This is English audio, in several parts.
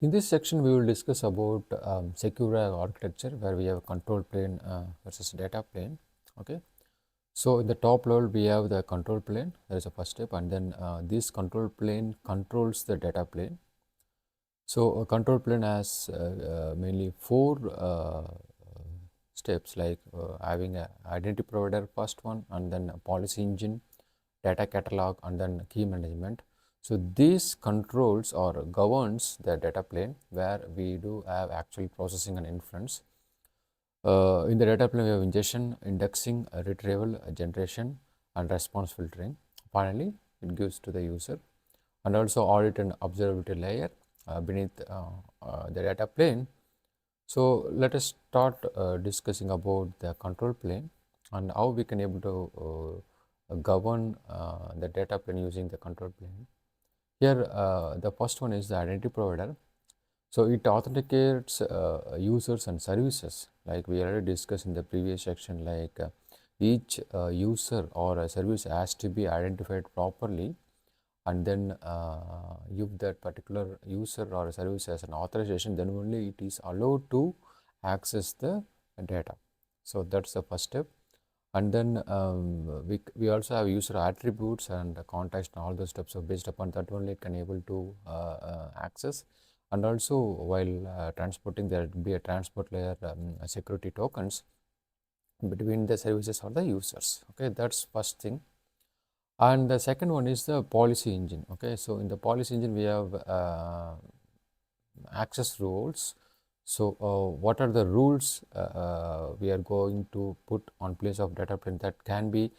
In this section, we will discuss about secure architecture where we have control plane versus data plane. Okay. So in the top level, we have the control plane. That is the first step, and then this control plane controls the data plane. So a control plane has mainly four steps, like having a identity provider, first one, and then a policy engine, data catalog, and then key management. So this controls or governs the data plane where we do have actual processing and inference. In the data plane, we have ingestion, indexing, retrieval, generation, and response filtering. Finally, it gives to the user, and also audit and observability layer beneath the data plane. So let us start discussing about the control plane and how we can able to govern the data plane using the control plane. Here, the first one is the identity provider. So it authenticates users and services, like we already discussed in the previous section. Like each user or a service has to be identified properly, and then if that particular user or service has an authorization, then only it is allowed to access the data. So that's the first step. And then we also have user attributes and context and all those steps. So based upon that only it can able to access. And also while transporting, there will be a transport layer security tokens between the services or the users. Okay, that's first thing. And the second one is the policy engine. Okay, so in the policy engine we have access rules. So what are the rules we are going to put on place of data plane that can be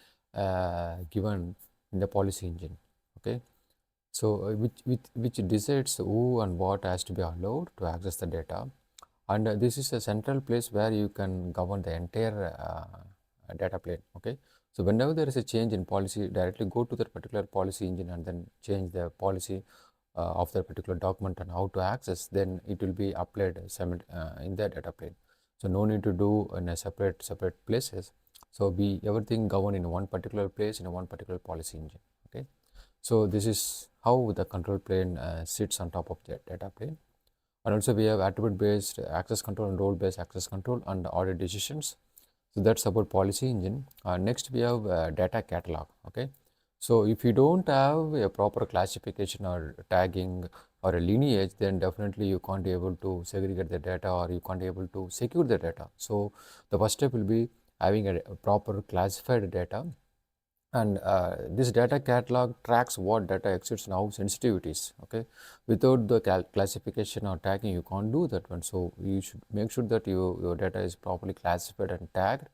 given in the policy engine? Okay, so which decides who and what has to be allowed to access the data, and this is a central place where you can govern the entire data plane. Okay, so whenever there is a change in policy, directly go to that particular policy engine and then change the policy of that particular document and how to access, then it will be applied in the data plane. So no need to do in a separate places. So be everything governed in one particular place in one particular policy engine. Okay, so this is how the control plane sits on top of the data plane. And also we have attribute based access control and role based access control and audit decisions. So that's about policy engine. Next we have data catalog. Okay, so if you don't have a proper classification or tagging or a lineage, then definitely you can't be able to segregate the data or you can't be able to secure the data. So the first step will be having a proper classified data, and this data catalog tracks what data exists and how sensitive it is. Okay, without the classification or tagging, you can't do that one. So you should make sure that your data is properly classified and tagged.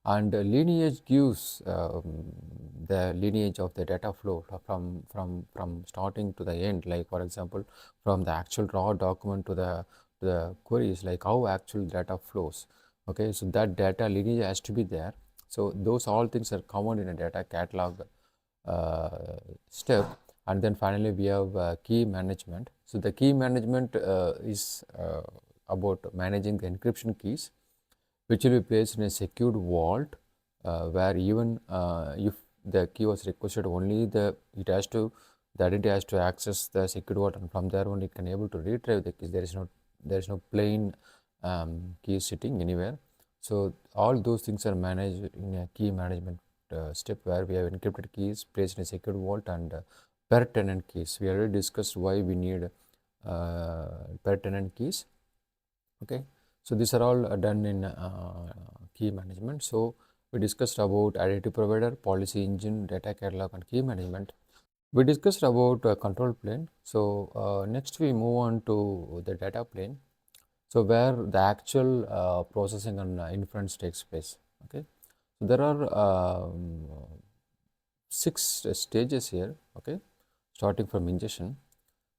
And lineage gives the lineage of the data flow from starting to the end. Like for example, from the actual raw document to the queries, like how actual data flows. Okay, so that data lineage has to be there. So those all things are common in a data catalog step. And then finally we have key management. So the key management is about managing the encryption keys, which will be placed in a secured vault where even if the key was requested, only the identity has to access the secured vault, and from there only it can able to retrieve the keys. There is no plain key sitting anywhere. So all those things are managed in a key management step where we have encrypted keys placed in a secured vault and per tenant keys. We already discussed why we need per tenant keys. Okay, so these are all done in key management. So we discussed about identity provider, policy engine, data catalog, and key management. We discussed about control plane. So next we move on to the data plane. So where the actual processing and inference takes place. Okay, so there are 6 stages here. Okay, starting from ingestion.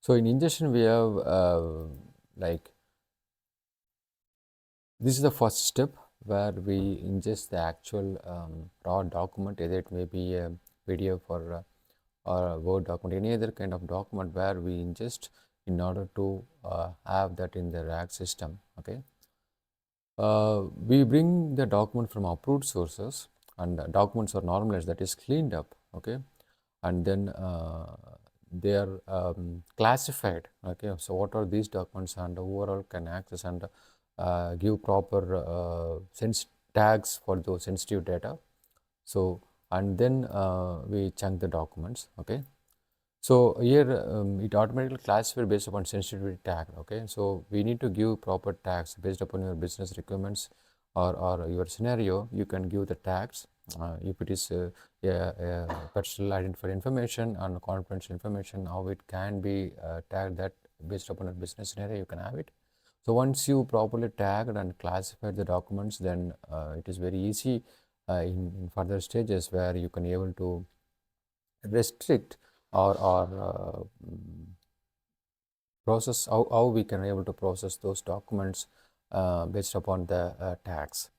So in ingestion we have like this is the first step where we ingest the actual raw document, either it may be a PDF or a Word document, any other kind of document where we ingest in order to have that in the RAG system. Okay, we bring the document from approved sources, and documents are normalized, that is cleaned up. Okay, and then they are classified. Okay, so what are these documents, and overall can access and give proper tags for those sensitive data. So and then we chunk the documents. Okay, so here it automatically classifies based upon sensitivity tag. Okay, so we need to give proper tags based upon your business requirements or your scenario. You can give the tags if it is personal identifier information and confidential information, how it can be tagged that based upon a business scenario, you can have it. So once you properly tagged and classified the documents, then it is very easy in further stages where you can able to restrict or process, how we can able to process those documents based upon the tags.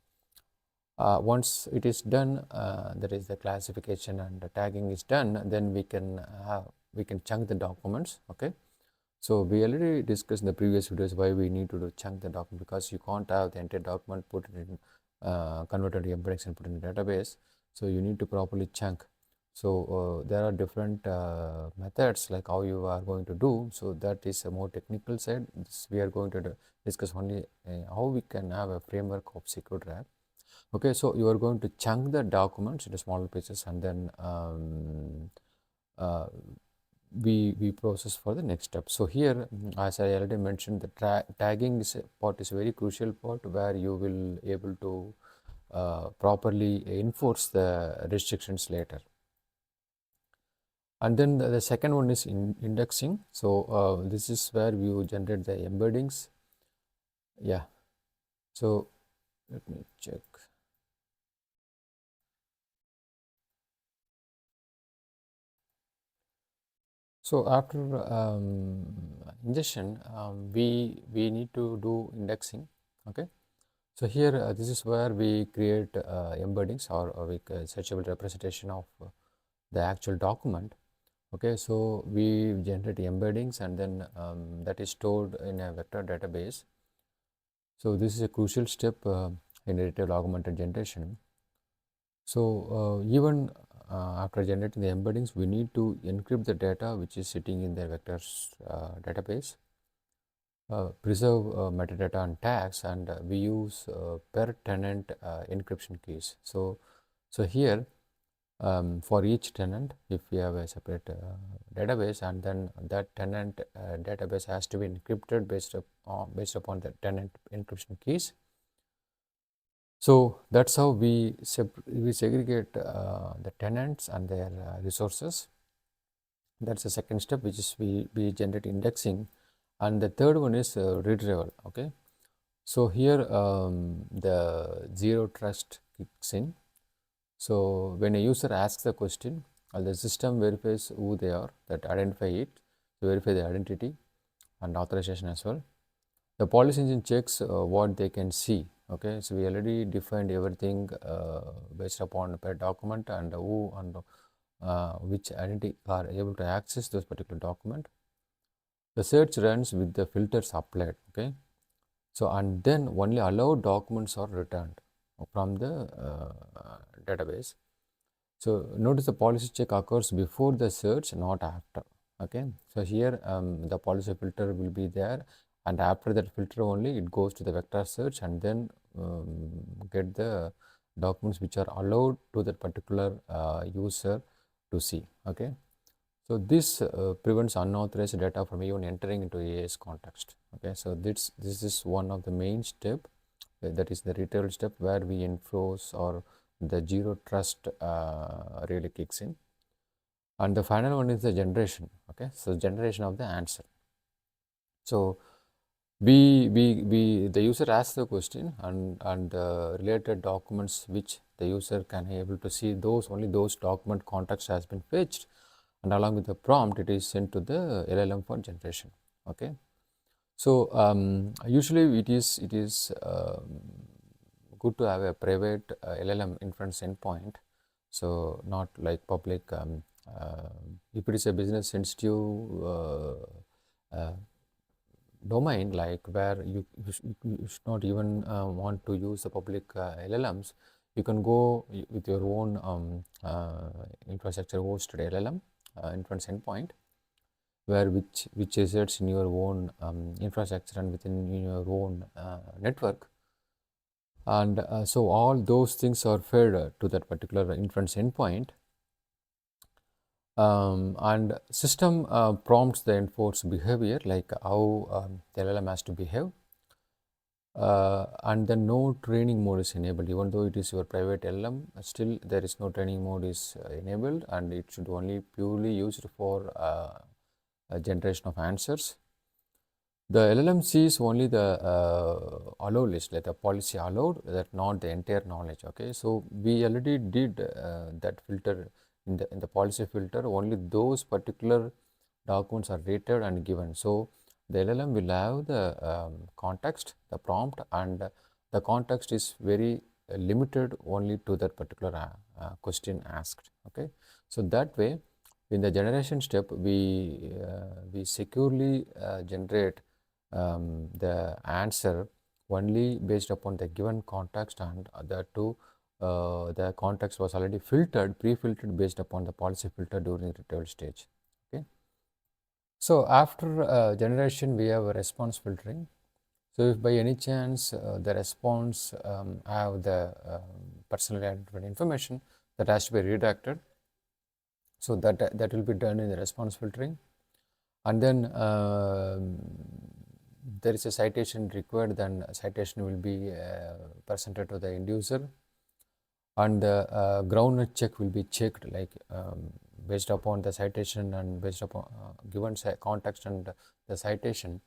Once it is done, that is the classification and the tagging is done, then we can chunk the documents. Okay, so we already discussed in the previous videos why we need to do chunk the document, because you can't have the entire document put it in converted to embeddings and put in a database. So you need to properly chunk. So there are different methods like how you are going to do. So that is a more technical side. We are going to discuss only how we can have a framework of secure drive. Okay, so you are going to chunk the documents into smaller pieces, and then we process for the next step. So here, as I already mentioned, the tagging part is a very crucial part where you will able to properly enforce the restrictions later. And then the second one is indexing. So this is where you generate the embeddings. Yeah, so let me check. So after ingestion, we need to do indexing. Okay, so here this is where we create embeddings or we searchable representation of the actual document. Okay, so we generate embeddings, and then that is stored in a vector database. So this is a crucial step in retrieval augmented generation. So even after generating the embeddings, we need to encrypt the data which is sitting in the vectors database, preserve metadata and tags, and we use per tenant encryption keys. So here for each tenant, if we have a separate database, and then that tenant database has to be encrypted based upon the tenant encryption keys. So that's how we segregate the tenants and their resources. That's the second step, which is we generate indexing, and the third one is retrieval. Okay, so here the zero trust kicks in. So when a user asks a question, the system verifies who they are, that identify it, to verify the identity and authorization as well. The policy engine checks what they can see. Okay, so we already defined everything based upon per document and who and which entity are able to access those particular document. The search runs with the filters applied. Okay, so and then only allowed documents are returned from the database. So notice the policy check occurs before the search, not after. Okay, so here the policy filter will be there, and after that filter only it goes to the vector search, and then get the documents which are allowed to that particular user to see. Okay, so this prevents unauthorized data from even entering into AI's context. Okay, so this is one of the main step, that is the retrieval step, where we enforce or the zero trust really kicks in. And the final one is the generation. Okay, so generation of the answer. So the user asks the question, and the related documents which the user can able to see, those only those document context has been fetched, and along with the prompt it is sent to the LLM for generation. Okay, so usually it is good to have a private LLM inference endpoint, so not like public. If it is a business sensitive domain, like where you should not even want to use the public LLMs, you can go with your own infrastructure hosted LLM inference endpoint. which resides in your own infrastructure and within your own network. And so all those things are fed to that particular inference endpoint. And system prompts the enforced behavior, like how the LLM has to behave. And then no training mode is enabled, even though it is your private LLM, still there is no training mode is enabled, and it should only purely used for a generation of answers. The LLM sees only the allow list, like the policy allowed, that not the entire knowledge. Okay, so we already did that filter in the policy filter. Only those particular documents are rated and given. So the LLM will have the context, the prompt, and the context is very limited only to that particular question asked. Okay, so that way, in the generation step, we securely generate the answer only based upon the given context, and the context was already pre-filtered based upon the policy filter during the retrieval stage. Okay. So after generation, we have a response filtering. So if by any chance the response have the personally identified information, that has to be redacted. So that will be done in the response filtering. And then there is a citation required, then citation will be presented to the end user, and the groundnut check will be checked, like based upon the citation and based upon given context and the citation.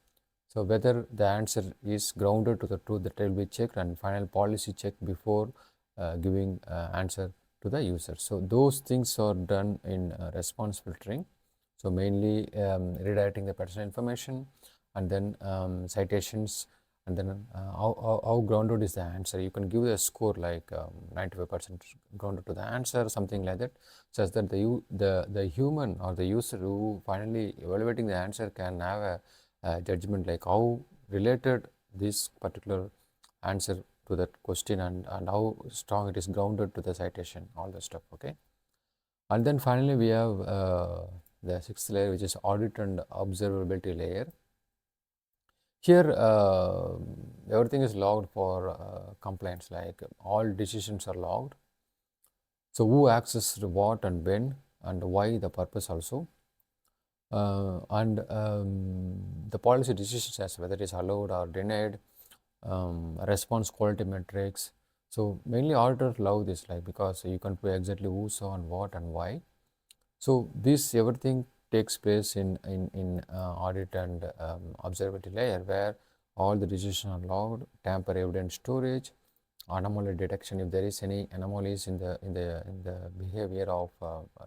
So whether the answer is grounded to the truth, that will be checked, and final policy check before giving answer to the user. So those things are done in response filtering. So mainly redirecting the personal information, and then citations, and then how grounded is the answer. You can give a score like 95% grounded to the answer, something like that, such that the human or the user who finally evaluating the answer can have a judgment, like how related this particular answer to that question, and how strong it is grounded to the citation, all the stuff. Okay. And then finally we have the sixth layer, which is audit and observability layer. Here everything is logged for compliance, like all decisions are logged. So who accessed what and when and why, the purpose also, and the policy decisions as whether it is allowed or denied, response quality metrics. So mainly auditors love this, like, because you can put exactly who saw and what and why. So this everything takes place in audit and observability layer, where all the decisions are logged, tamper evidence storage, anomaly detection. If there is any anomalies in the behavior of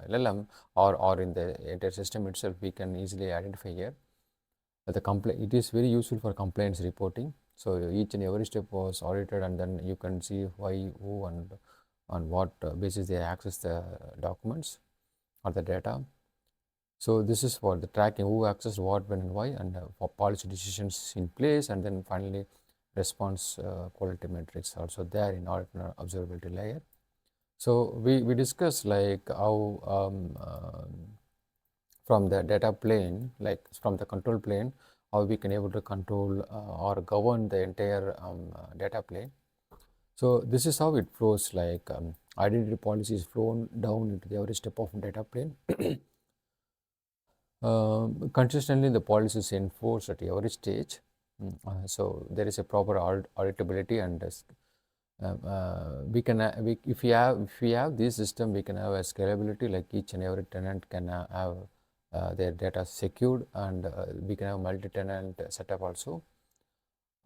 LLM or in the entire system itself, we can easily identify here. It is very useful for compliance reporting. So each and every step was audited, and then you can see why, who, and on what basis they access the documents or the data. So this is for the tracking who accessed what, when, and why, and for policy decisions in place, and then finally response quality metrics also there in audit and observability layer. So we discussed like how from the data plane, like from the control plane, how we can able to control or govern the entire data plane. So this is how it flows, like identity policy is flown down into every step of data plane. Consistently, the policy is enforced at every stage. So there is a proper auditability, and we can if we have this system, we can have a scalability, like each and every tenant can have their data secured, and we can have multi-tenant setup also.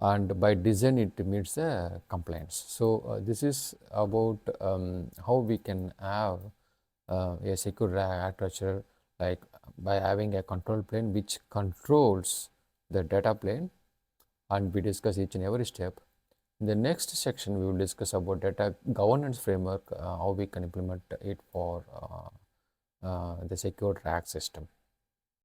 And by design, it meets the compliance. So this is about how we can have a secure architecture, like by having a control plane which controls the data plane, and we discuss each and every step. In the next section, we will discuss about data governance framework, how we can implement it for the secure RAG system.